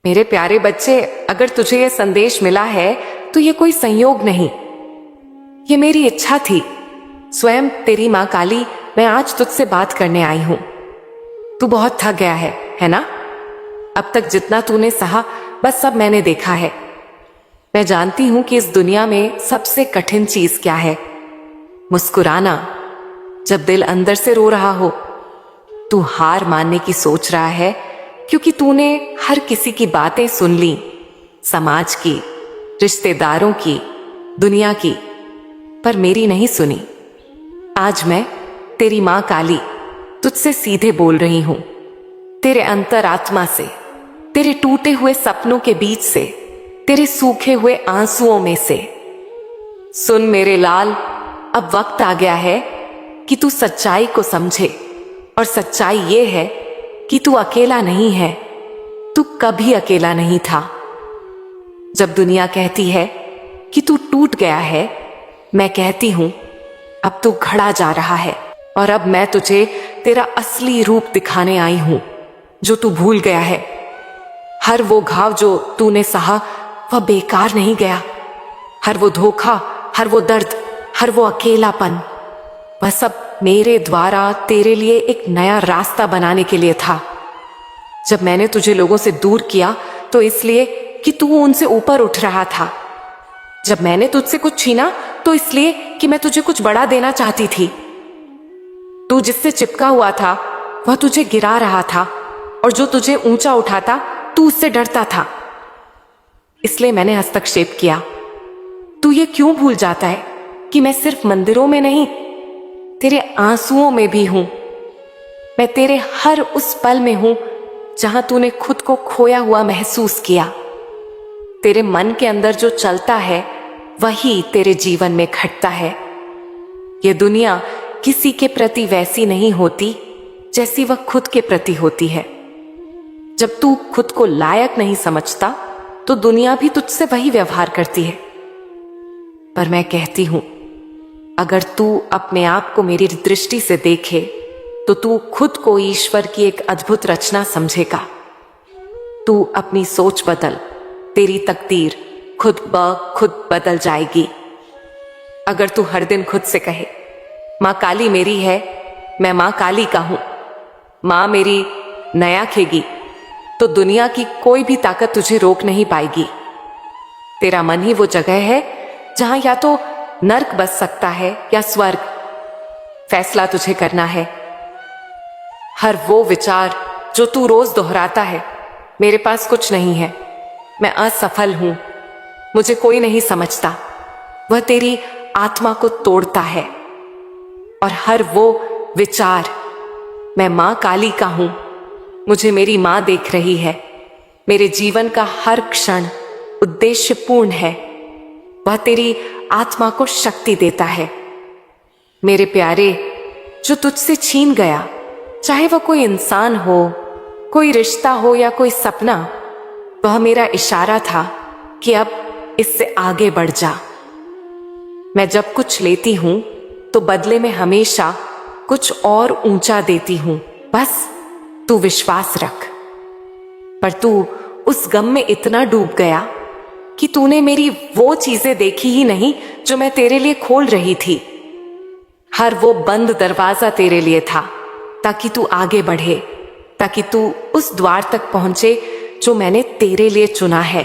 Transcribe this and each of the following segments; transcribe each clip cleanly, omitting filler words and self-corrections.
मेरे प्यारे बच्चे, अगर तुझे यह संदेश मिला है तो ये कोई संयोग नहीं, ये मेरी इच्छा थी। स्वयं तेरी माँ काली मैं आज तुझसे बात करने आई हूं। तू बहुत थक गया है ना? अब तक जितना तूने सहा बस सब मैंने देखा है। मैं जानती हूं कि इस दुनिया में सबसे कठिन चीज क्या है। मुस्कुराना, जब दिल अंदर से रो रहा हो। तू हार मानने की सोच रहा है क्योंकि तूने हर किसी की बातें सुन ली, समाज की, रिश्तेदारों की, दुनिया की, पर मेरी नहीं सुनी। आज मैं तेरी मां काली तुझसे सीधे बोल रही हूं, तेरे अंतरात्मा से, तेरे टूटे हुए सपनों के बीच से, तेरे सूखे हुए आंसुओं में से। सुन मेरे लाल, अब वक्त आ गया है कि तू सच्चाई को समझे, और सच्चाई ये है कि तू अकेला नहीं है। तू कभी अकेला नहीं था। जब दुनिया कहती है कि तू टूट गया है, मैं कहती हूं अब तू खड़ा जा रहा है, और अब मैं तुझे तेरा असली रूप दिखाने आई हूं जो तू भूल गया है। हर वो घाव जो तूने सहा वह बेकार नहीं गया। हर वो धोखा, हर वो दर्द, हर वो अकेलापन, वह सब मेरे द्वारा तेरे लिए एक नया रास्ता बनाने के लिए था। जब मैंने तुझे लोगों से दूर किया तो इसलिए कि तू उनसे ऊपर उठ रहा था। जब मैंने तुझसे कुछ छीना तो इसलिए कि मैं तुझे कुछ बड़ा देना चाहती थी। तू जिससे चिपका हुआ था वह तुझे गिरा रहा था, और जो तुझे ऊंचा उठाता तू उससे डरता था। इसलिए मैंने हस्तक्षेप किया। तू ये क्यों भूल जाता है कि मैं सिर्फ मंदिरों में नहीं, तेरे आंसुओं में भी हूं। मैं तेरे हर उस पल में हूं जहां तूने खुद को खोया हुआ महसूस किया। तेरे मन के अंदर जो चलता है वही तेरे जीवन में घटता है। यह दुनिया किसी के प्रति वैसी नहीं होती जैसी वह खुद के प्रति होती है। जब तू खुद को लायक नहीं समझता तो दुनिया भी तुझसे वही व्यवहार करती है। पर मैं कहती हूं, अगर तू अपने आप को मेरी दृष्टि से देखे तो तू खुद को ईश्वर की एक अद्भुत रचना समझेगा। तू अपनी सोच बदल, तेरी तकदीर खुद ब खुद बदल जाएगी। अगर तू हर दिन खुद से कहे, माँ काली मेरी है, मैं माँ काली का हूं, माँ मेरी नया खेगी, तो दुनिया की कोई भी ताकत तुझे रोक नहीं पाएगी। तेरा मन ही वो जगह है जहां या तो नर्क बस सकता है या स्वर्ग। फैसला तुझे करना है। हर वो विचार जो तू रोज दोहराता है, मेरे पास कुछ नहीं है, मैं असफल हूं, मुझे कोई नहीं समझता, वह तेरी आत्मा को तोड़ता है। और हर वो विचार, मैं मां काली का हूं, मुझे मेरी मां देख रही है, मेरे जीवन का हर क्षण उद्देश्यपूर्ण है, वह तेरी आत्मा को शक्ति देता है। मेरे प्यारे, जो तुझसे छीन गया, चाहे वह कोई इंसान हो, कोई रिश्ता हो या कोई सपना, वह मेरा इशारा था कि अब इससे आगे बढ़ जा। मैं जब कुछ लेती हूं तो बदले में हमेशा कुछ और ऊंचा देती हूं। बस तू विश्वास रख। पर तू उस गम में इतना डूब गया कि तूने मेरी वो चीजें देखी ही नहीं जो मैं तेरे लिए खोल रही थी। हर वो बंद दरवाजा तेरे लिए था ताकि तू आगे बढ़े, ताकि तू उस द्वार तक पहुंचे जो मैंने तेरे लिए चुना है।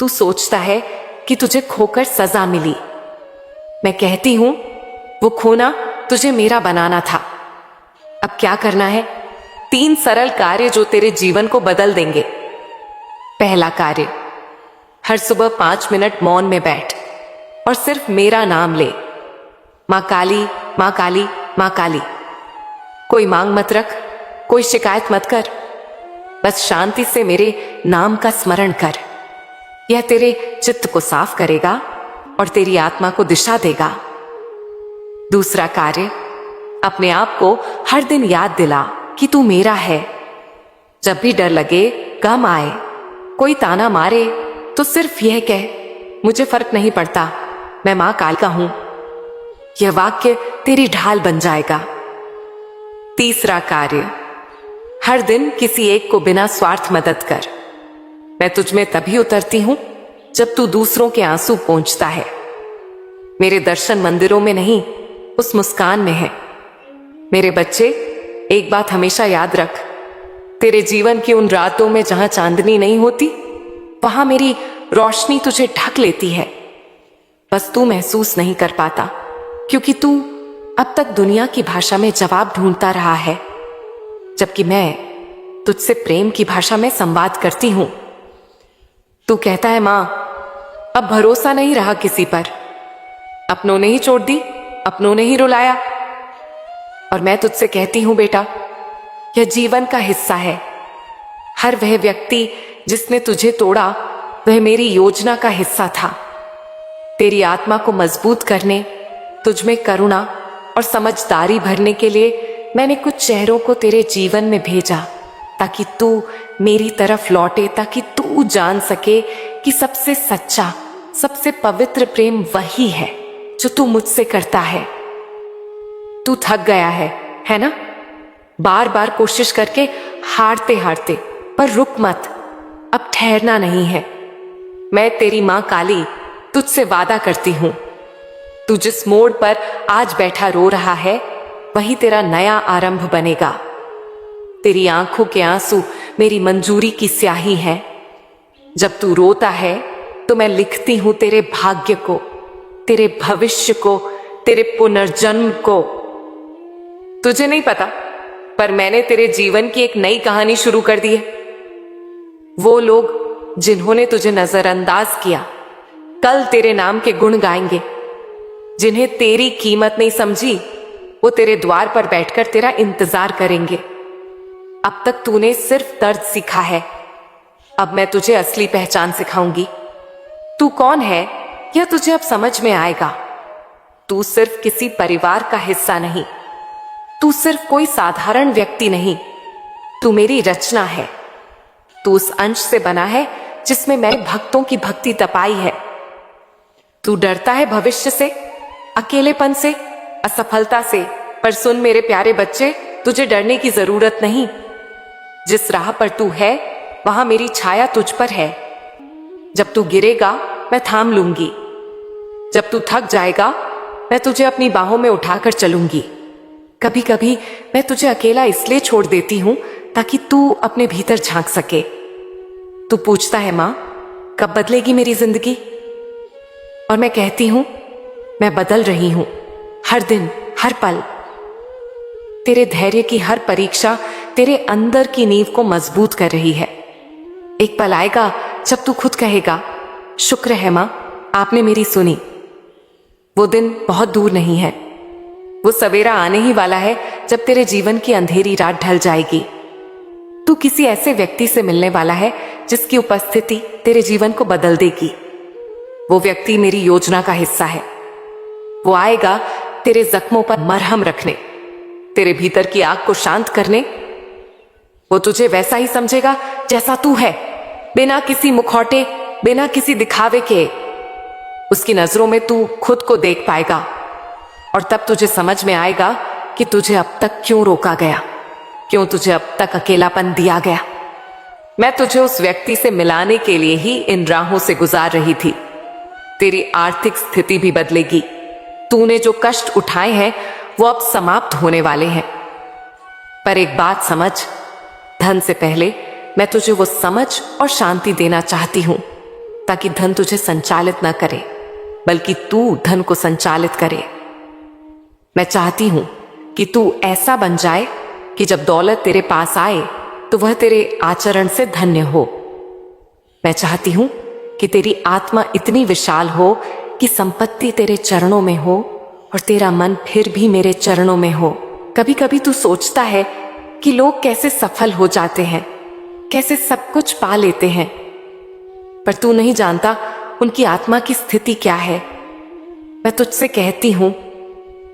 तू सोचता है कि तुझे खोकर सजा मिली। मैं कहती हूं, वो खोना तुझे मेरा बनाना था। अब क्या करना है? 3 सरल कार्य जो तेरे जीवन को बदल देंगे। पहला कार्य, हर सुबह 5 मिनट मौन में बैठ और सिर्फ मेरा नाम ले। मां काली, मां काली, मां काली। कोई मांग मत रख, कोई शिकायत मत कर, बस शांति से मेरे नाम का स्मरण कर। यह तेरे चित्त को साफ करेगा और तेरी आत्मा को दिशा देगा। दूसरा कार्य, अपने आप को हर दिन याद दिला कि तू मेरा है। जब भी डर लगे, गम आए, कोई ताना मारे, तो सिर्फ यह कह, मुझे फर्क नहीं पड़ता, मैं मां काली का हूं। यह वाक्य तेरी ढाल बन जाएगा। तीसरा कार्य, हर दिन किसी एक को बिना स्वार्थ मदद कर। मैं तुझ में तभी उतरती हूं जब तू दूसरों के आंसू पोंछता है। मेरे दर्शन मंदिरों में नहीं, उस मुस्कान में है। मेरे बच्चे, एक बात हमेशा याद रख, तेरे जीवन की उन रातों में जहां चांदनी नहीं होती, वहां मेरी रोशनी तुझे ढक लेती है। बस तू महसूस नहीं कर पाता, क्योंकि तू अब तक दुनिया की भाषा में जवाब ढूंढता रहा है, जबकि मैं तुझसे प्रेम की भाषा में संवाद करती हूं। तू कहता है, मां, अब भरोसा नहीं रहा किसी पर। अपनों ने ही छोड़ दी, अपनों ने ही रुलाया। और मैं तुझसे कहती हूं, बेटा, यह जीवन का हिस्सा है। हर वह व्यक्ति जिसने तुझे तोड़ा, वह मेरी योजना का हिस्सा था। तेरी आत्मा को मजबूत करने, तुझ में करुणा और समझदारी भरने के लिए मैंने कुछ चेहरों को तेरे जीवन में भेजा, ताकि तू मेरी तरफ लौटे, ताकि तू जान सके कि सबसे सच्चा, सबसे पवित्र प्रेम वही है जो तू मुझसे करता है। तू थक गया है ना? बार बार कोशिश करके हारते हारते, पर रुक मत, अब ठहरना नहीं है। मैं तेरी मां काली तुझसे वादा करती हूं, तू जिस मोड़ पर आज बैठा रो रहा है, वही तेरा नया आरंभ बनेगा। तेरी आंखों के आंसू मेरी मंजूरी की स्याही है। जब तू रोता है तो मैं लिखती हूं तेरे भाग्य को, तेरे भविष्य को, तेरे पुनर्जन्म को। तुझे नहीं पता, पर मैंने तेरे जीवन की एक नई कहानी शुरू कर दी है। वो लोग जिन्होंने तुझे नजरअंदाज किया, कल तेरे नाम के गुण गाएंगे। जिन्हें तेरी कीमत नहीं समझी, वो तेरे द्वार पर बैठकर तेरा इंतजार करेंगे। अब तक तूने सिर्फ दर्द सीखा है, अब मैं तुझे असली पहचान सिखाऊंगी। तू कौन है यह तुझे अब समझ में आएगा। तू सिर्फ किसी परिवार का हिस्सा नहीं, तू सिर्फ कोई साधारण व्यक्ति नहीं, तू मेरी रचना है। तू उस अंश से बना है जिसमें मैंने भक्तों की भक्ति तपाई है। तू डरता है भविष्य से, अकेलेपन से, असफलता से, पर सुन मेरे प्यारे बच्चे, तुझे डरने की जरूरत नहीं। जिस राह पर तू है, वहां मेरी छाया तुझ पर है। जब तू गिरेगा, मैं थाम लूंगी। जब तू थक जाएगा, मैं तुझे अपनी बाहों में उठाकर चलूंगी। कभी कभी मैं तुझे अकेला इसलिए छोड़ देती हूं ताकि तू अपने भीतर झांक सके। तू पूछता है, मां, कब बदलेगी मेरी जिंदगी? और मैं कहती हूं, मैं बदल रही हूं, हर दिन, हर पल। तेरे धैर्य की हर परीक्षा तेरे अंदर की नींव को मजबूत कर रही है। एक पल आएगा जब तू खुद कहेगा, शुक्र है मां, आपने मेरी सुनी। वो दिन बहुत दूर नहीं है, वो सवेरा आने ही वाला है जब तेरे जीवन की अंधेरी रात ढल जाएगी। तू किसी ऐसे व्यक्ति से मिलने वाला है जिसकी उपस्थिति तेरे जीवन को बदल देगी। वो व्यक्ति मेरी योजना का हिस्सा है। वो आएगा तेरे जख्मों पर मरहम रखने, तेरे भीतर की आग को शांत करने। वो तुझे वैसा ही समझेगा जैसा तू है, बिना किसी मुखौटे, बिना किसी दिखावे के। उसकी नजरों में तू खुद को देख पाएगा, और तब तुझे समझ में आएगा कि तुझे अब तक क्यों रोका गया, क्यों तुझे अब तक अकेलापन दिया गया। मैं तुझे उस व्यक्ति से मिलाने के लिए ही इन राहों से गुजार रही थी। तेरी आर्थिक स्थिति भी बदलेगी। तूने जो कष्ट उठाए हैं वो अब समाप्त होने वाले हैं। पर एक बात समझ, धन से पहले मैं तुझे वो समझ और शांति देना चाहती हूं, ताकि धन तुझे संचालित न करे, बल्कि तू धन को संचालित करे। मैं चाहती हूं कि तू ऐसा बन जाए कि जब दौलत तेरे पास आए तो वह तेरे आचरण से धन्य हो। मैं चाहती हूं कि तेरी आत्मा इतनी विशाल हो कि संपत्ति तेरे चरणों में हो और तेरा मन फिर भी मेरे चरणों में हो। कभी कभी तू सोचता है कि लोग कैसे सफल हो जाते हैं, कैसे सब कुछ पा लेते हैं, पर तू नहीं जानता उनकी आत्मा की स्थिति क्या है। मैं तुझसे कहती हूं,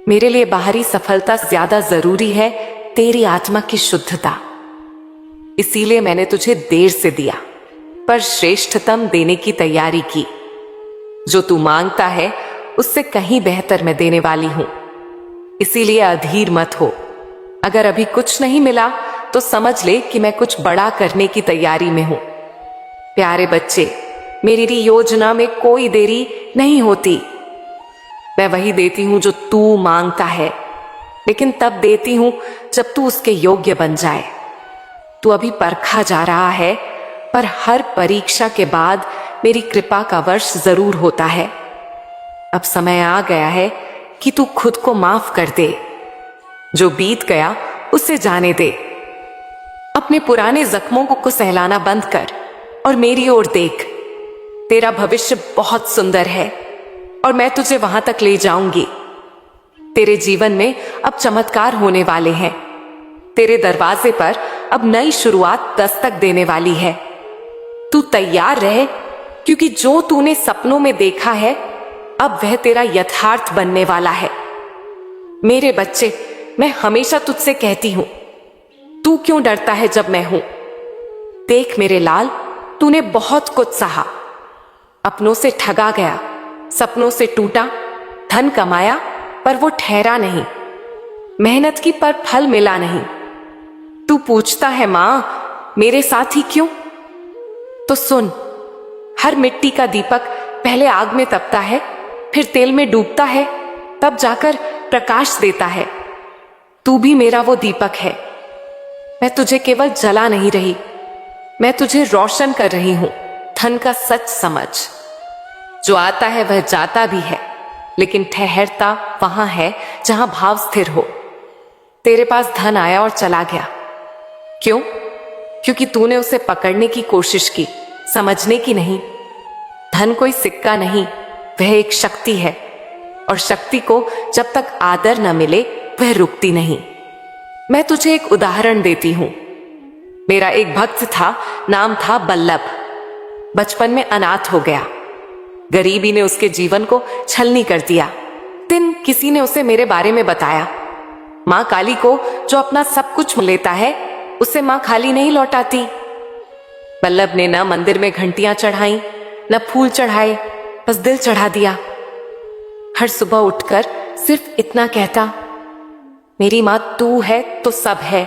मेरे लिए बाहरी सफलता ज्यादा जरूरी है तेरी आत्मा की शुद्धता। इसीलिए मैंने तुझे देर से दिया, पर श्रेष्ठतम देने की तैयारी की। जो तू मांगता है उससे कहीं बेहतर मैं देने वाली हूं। इसीलिए अधीर मत हो। अगर अभी कुछ नहीं मिला तो समझ ले कि मैं कुछ बड़ा करने की तैयारी में हूं। प्यारे बच्चे, मेरी योजना में कोई देरी नहीं होती। मैं वही देती हूं जो तू मांगता है, लेकिन तब देती हूं जब तू उसके योग्य बन जाए। तू अभी परखा जा रहा है, पर हर परीक्षा के बाद मेरी कृपा का वर्ष जरूर होता है। अब समय आ गया है कि तू खुद को माफ कर दे। जो बीत गया उसे जाने दे। अपने पुराने जख्मों को सहलाना बंद कर और मेरी ओर देख। तेरा भविष्य बहुत सुंदर है और मैं तुझे वहां तक ले जाऊंगी। तेरे जीवन में अब चमत्कार होने वाले हैं। तेरे दरवाजे पर अब नई शुरुआत दस्तक देने वाली है। तू तैयार रहे, क्योंकि जो तूने सपनों में देखा है अब वह तेरा यथार्थ बनने वाला है। मेरे बच्चे, मैं हमेशा तुझसे कहती हूं, तू क्यों डरता है जब मैं हूं? देख मेरे लाल, तूने बहुत कुछ सहा। अपनों से ठगा गया, सपनों से टूटा, धन कमाया पर वो ठहरा नहीं, मेहनत की पर फल मिला नहीं। तू पूछता है मां, मेरे साथ ही क्यों? तो सुन, हर मिट्टी का दीपक पहले आग में तपता है, फिर तेल में डूबता है, तब जाकर प्रकाश देता है। तू भी मेरा वो दीपक है। मैं तुझे केवल जला नहीं रही, मैं तुझे रोशन कर रही हूं। धन का सच समझ। जो आता है वह जाता भी है, लेकिन ठहरता वहां है जहां भाव स्थिर हो। तेरे पास धन आया और चला गया। क्यों? क्योंकि तूने उसे पकड़ने की कोशिश की, समझने की नहीं। धन कोई सिक्का नहीं, वह एक शक्ति है, और शक्ति को जब तक आदर न मिले वह रुकती नहीं। मैं तुझे एक उदाहरण देती हूं। मेरा एक भक्त था, नाम था बल्लभ। बचपन में अनाथ हो गया। गरीबी ने उसके जीवन को छलनी कर दिया। दिन किसी ने उसे मेरे बारे में बताया। मां काली को जो अपना सब कुछ लेता है, उसे मां खाली नहीं लौटाती। बल्लभ ने न मंदिर में घंटियां चढ़ाई, न फूल चढ़ाए, बस दिल चढ़ा दिया। हर सुबह उठकर सिर्फ इतना कहता, मेरी मां तू है तो सब है।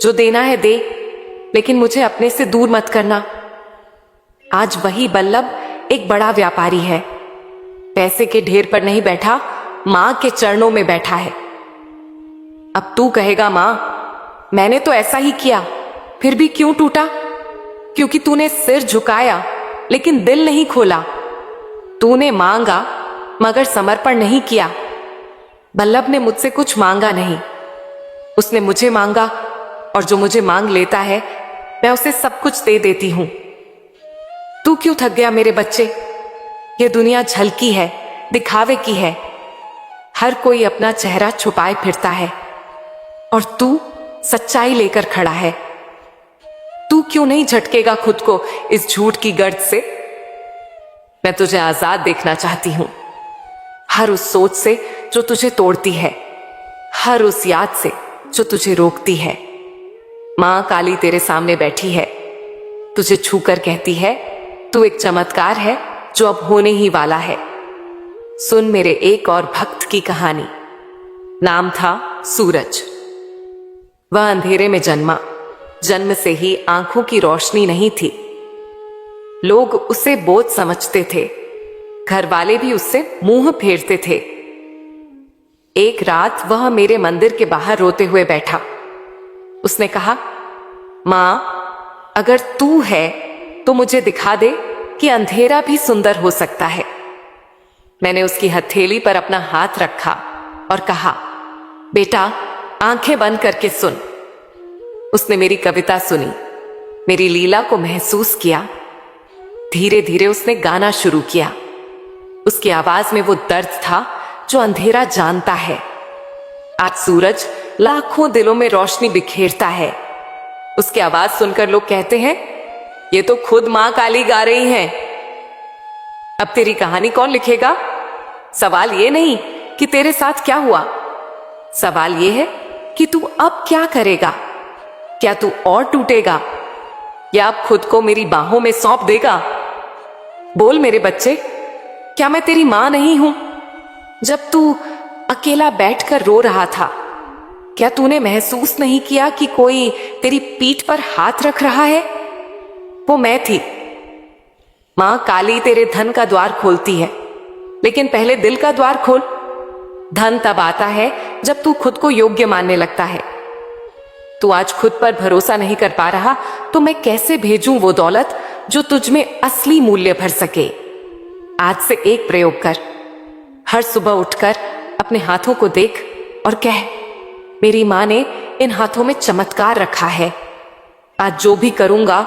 जो देना है दे, लेकिन मुझे अपने से दूर मत करना। आज वही बल्लभ एक बड़ा व्यापारी है। पैसे के ढेर पर नहीं बैठा, मां के चरणों में बैठा है। अब तू कहेगा, मां मैंने तो ऐसा ही किया, फिर भी क्यों टूटा? क्योंकि तूने सिर झुकाया लेकिन दिल नहीं खोला। तूने मांगा मगर समर्पण नहीं किया। बल्लभ ने मुझसे कुछ मांगा नहीं, उसने मुझे मांगा, और जो मुझे मांग लेता है मैं उसे सब कुछ दे देती हूं। तू क्यों थक गया मेरे बच्चे? ये दुनिया झलकी है, दिखावे की है। हर कोई अपना चेहरा छुपाए फिरता है, और तू सच्चाई लेकर खड़ा है। तू क्यों नहीं झटकेगा खुद को इस झूठ की गर्द से? मैं तुझे आजाद देखना चाहती हूं, हर उस सोच से जो तुझे तोड़ती है, हर उस याद से जो तुझे रोकती है। मां काली तेरे सामने बैठी है, तुझे छूकर कहती है, तू एक चमत्कार है जो अब होने ही वाला है। सुन मेरे एक और भक्त की कहानी। नाम था सूरज। वह अंधेरे में जन्मा। जन्म से ही आंखों की रोशनी नहीं थी। लोग उसे बोझ समझते थे, घर वाले भी उससे मुंह फेरते थे। एक रात वह मेरे मंदिर के बाहर रोते हुए बैठा। उसने कहा, मां अगर तू है तो मुझे दिखा दे कि अंधेरा भी सुंदर हो सकता है। मैंने उसकी हथेली पर अपना हाथ रखा और कहा, बेटा आंखें बंद करके सुन। उसने मेरी कविता सुनी, मेरी लीला को महसूस किया। धीरे धीरे उसने गाना शुरू किया। उसकी आवाज में वो दर्द था जो अंधेरा जानता है। आज सूरज लाखों दिलों में रोशनी बिखेरता है। उसकी आवाज सुनकर लोग कहते हैं, ये तो खुद मां काली गा रही हैं। अब तेरी कहानी कौन लिखेगा? सवाल ये नहीं कि तेरे साथ क्या हुआ, सवाल ये है कि तू अब क्या करेगा। क्या तू और टूटेगा या अब खुद को मेरी बाहों में सौंप देगा? बोल मेरे बच्चे, क्या मैं तेरी मां नहीं हूं? जब तू अकेला बैठकर रो रहा था, क्या तूने महसूस नहीं किया कि कोई तेरी पीठ पर हाथ रख रहा है? वो मैं थी। मां काली तेरे धन का द्वार खोलती है, लेकिन पहले दिल का द्वार खोल। धन तब आता है जब तू खुद को योग्य मानने लगता है। तू आज खुद पर भरोसा नहीं कर पा रहा तो मैं कैसे भेजूं वो दौलत जो तुझ में असली मूल्य भर सके। आज से एक प्रयोग कर। हर सुबह उठकर अपने हाथों को देख और कह, मेरी मां ने इन हाथों में चमत्कार रखा है। आज जो भी करूंगा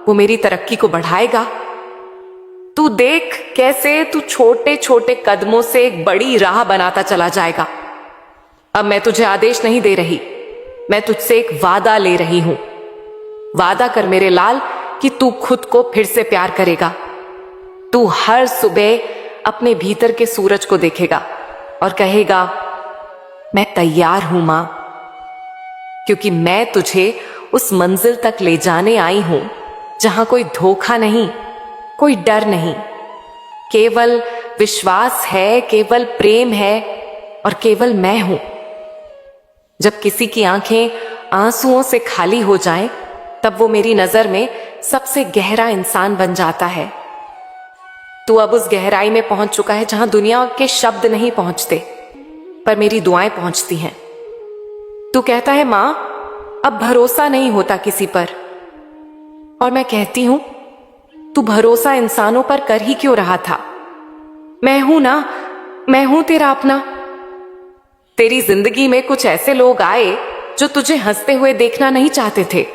वो मेरी तरक्की को बढ़ाएगा। तू देख कैसे तू छोटे छोटे कदमों से एक बड़ी राह बनाता चला जाएगा। अब मैं तुझे आदेश नहीं दे रही, मैं तुझसे एक वादा ले रही हूं। वादा कर मेरे लाल कि तू खुद को फिर से प्यार करेगा। तू हर सुबह अपने भीतर के सूरज को देखेगा और कहेगा, मैं तैयार हूं मां, क्योंकि मैं तुझे उस मंजिल तक ले जाने आई हूं जहां कोई धोखा नहीं, कोई डर नहीं, केवल विश्वास है, केवल प्रेम है और केवल मैं हूं। जब किसी की आंखें आंसुओं से खाली हो जाएं, तब वो मेरी नजर में सबसे गहरा इंसान बन जाता है। तू अब उस गहराई में पहुंच चुका है जहां दुनिया के शब्द नहीं पहुंचते, पर मेरी दुआएं पहुंचती हैं। तू कहता है, मां अब भरोसा नहीं होता किसी पर, और मैं कहती हूं, तू भरोसा इंसानों पर कर ही क्यों रहा था। मैं हूं ना, मैं हूं तेरा अपना। तेरी जिंदगी में कुछ ऐसे लोग आए जो तुझे हंसते हुए देखना नहीं चाहते थे।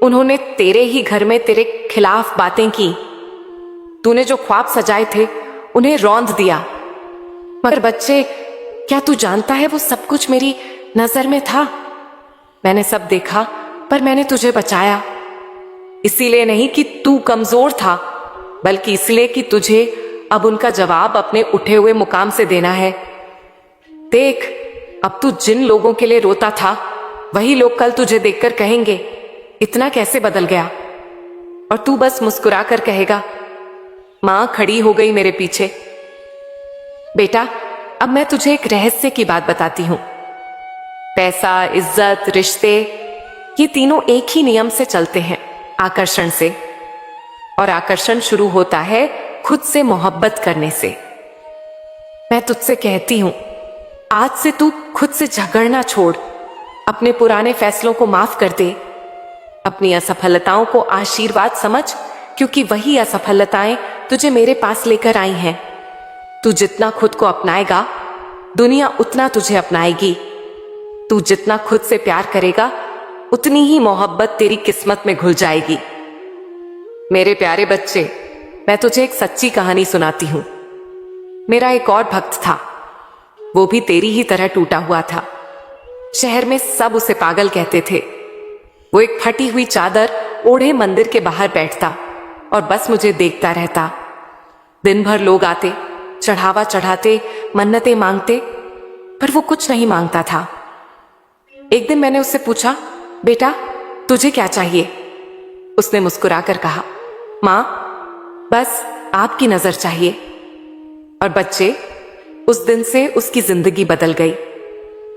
उन्होंने तेरे ही घर में तेरे खिलाफ बातें की। तूने जो ख्वाब सजाए थे उन्हें रौंद दिया। मगर बच्चे, क्या तू जानता है वो सब कुछ मेरी नजर में था। मैंने सब देखा, पर मैंने तुझे बचाया। इसीलिए नहीं कि तू कमजोर था, बल्कि इसलिए कि तुझे अब उनका जवाब अपने उठे हुए मुकाम से देना है। देख, अब तू जिन लोगों के लिए रोता था, वही लोग कल तुझे देखकर कहेंगे, इतना कैसे बदल गया। और तू बस मुस्कुरा कर कहेगा, मां खड़ी हो गई मेरे पीछे। बेटा, अब मैं तुझे एक रहस्य की बात बताती हूं। पैसा, इज्जत, रिश्ते, ये तीनों एक ही नियम से चलते हैं, आकर्षण से। और आकर्षण शुरू होता है खुद से मोहब्बत करने से। मैं तुझसे कहती हूं, आज से तू खुद से झगड़ना छोड़, अपने पुराने फैसलों को माफ कर दे। अपनी असफलताओं को आशीर्वाद समझ, क्योंकि वही असफलताएं तुझे मेरे पास लेकर आई हैं। तू जितना खुद को अपनाएगा, दुनिया उतना तुझे अपनाएगी। तू जितना खुद से प्यार करेगा, उतनी ही मोहब्बत तेरी किस्मत में घुल जाएगी। मेरे प्यारे बच्चे, मैं तुझे एक सच्ची कहानी सुनाती हूं। मेरा एक और भक्त था, वो भी तेरी ही तरह टूटा हुआ था। शहर में सब उसे पागल कहते थे। वो एक फटी हुई चादर ओढ़े मंदिर के बाहर बैठता और बस मुझे देखता रहता। दिन भर लोग आते, चढ़ावा चढ़ाते, मन्नतें मांगते, पर वो कुछ नहीं मांगता था। एक दिन मैंने उससे पूछा, बेटा तुझे क्या चाहिए। उसने मुस्कुराकर कहा, मां बस आपकी नजर चाहिए। और बच्चे, उस दिन से उसकी जिंदगी बदल गई।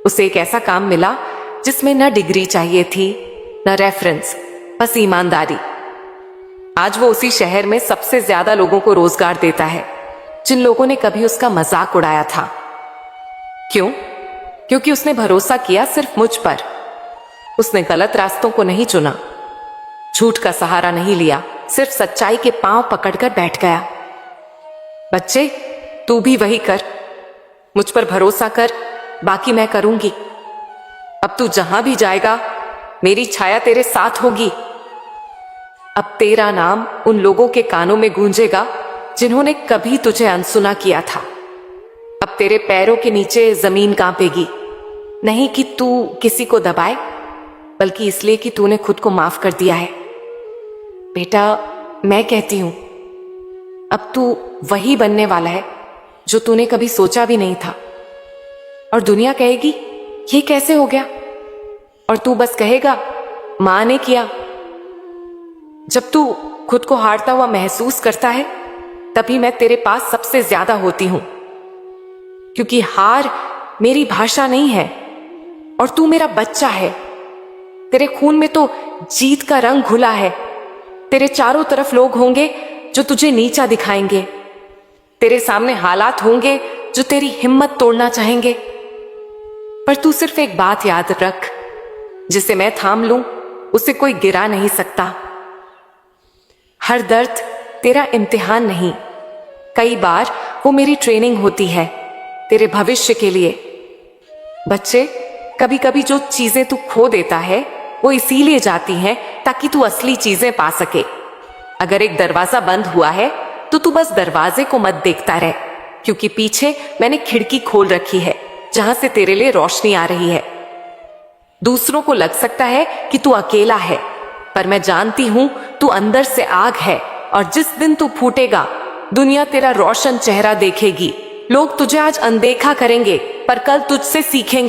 उसे एक ऐसा काम मिला जिसमें न डिग्री चाहिए थी, न रेफरेंस, बस ईमानदारी। आज वो उसी शहर में सबसे ज्यादा लोगों को रोजगार देता है जिन लोगों ने कभी उसका मजाक उड़ाया था। क्यों? क्योंकि उसने भरोसा किया सिर्फ मुझ पर। उसने गलत रास्तों को नहीं चुना, झूठ का सहारा नहीं लिया, सिर्फ सच्चाई के पांव पकड़कर बैठ गया। बच्चे, तू भी वही कर। मुझ पर भरोसा कर, बाकी मैं करूंगी। अब तू जहां भी जाएगा, मेरी छाया तेरे साथ होगी। अब तेरा नाम उन लोगों के कानों में गूंजेगा जिन्होंने कभी तुझे अनसुना किया था। अब तेरे पैरों के नीचे जमीन कांपेगी, नहीं कि तू किसी को दबाए, बल्कि इसलिए कि तूने खुद को माफ कर दिया है। बेटा, मैं कहती हूं, अब तू वही बनने वाला है जो तूने कभी सोचा भी नहीं था। और दुनिया कहेगी, ये कैसे हो गया? और तू बस कहेगा, मां ने किया। जब तू खुद को हारता हुआ महसूस करता है, तभी मैं तेरे पास सबसे ज्यादा होती हूं, क्योंकि हार मेरी भाषा नहीं है और तू मेरा बच्चा है। तेरे खून में तो जीत का रंग घुला है। तेरे चारों तरफ लोग होंगे जो तुझे नीचा दिखाएंगे। तेरे सामने हालात होंगे जो तेरी हिम्मत तोड़ना चाहेंगे। पर तू सिर्फ एक बात याद रख, जिसे मैं थाम लूं उसे कोई गिरा नहीं सकता। हर दर्द तेरा इम्तिहान नहीं, कई बार वो मेरी ट्रेनिंग होती है तेरे भविष्य के लिए। बच्चे, कभी कभी जो चीजें तू खो देता है वो इसीलिए जाती हैं ताकि तू असली चीजें पा सके। अगर एक दरवाजा बंद हुआ है तो तू बस दरवाजे को मत देखता रह, क्योंकि पीछे मैंने खिड़की खोल रखी है जहां से तेरे लिए रोशनी आ रही है। दूसरों को लग सकता है कि तू अकेला है, पर मैं जानती हूं तू अंदर से आग है, और जिस दिन तू फूटेगा दुनिया तेरा रोशन चेहरा देखेगी। लोग तुझे आज अनदेखा करेंगे, पर कल तुझसे सीखेंगे।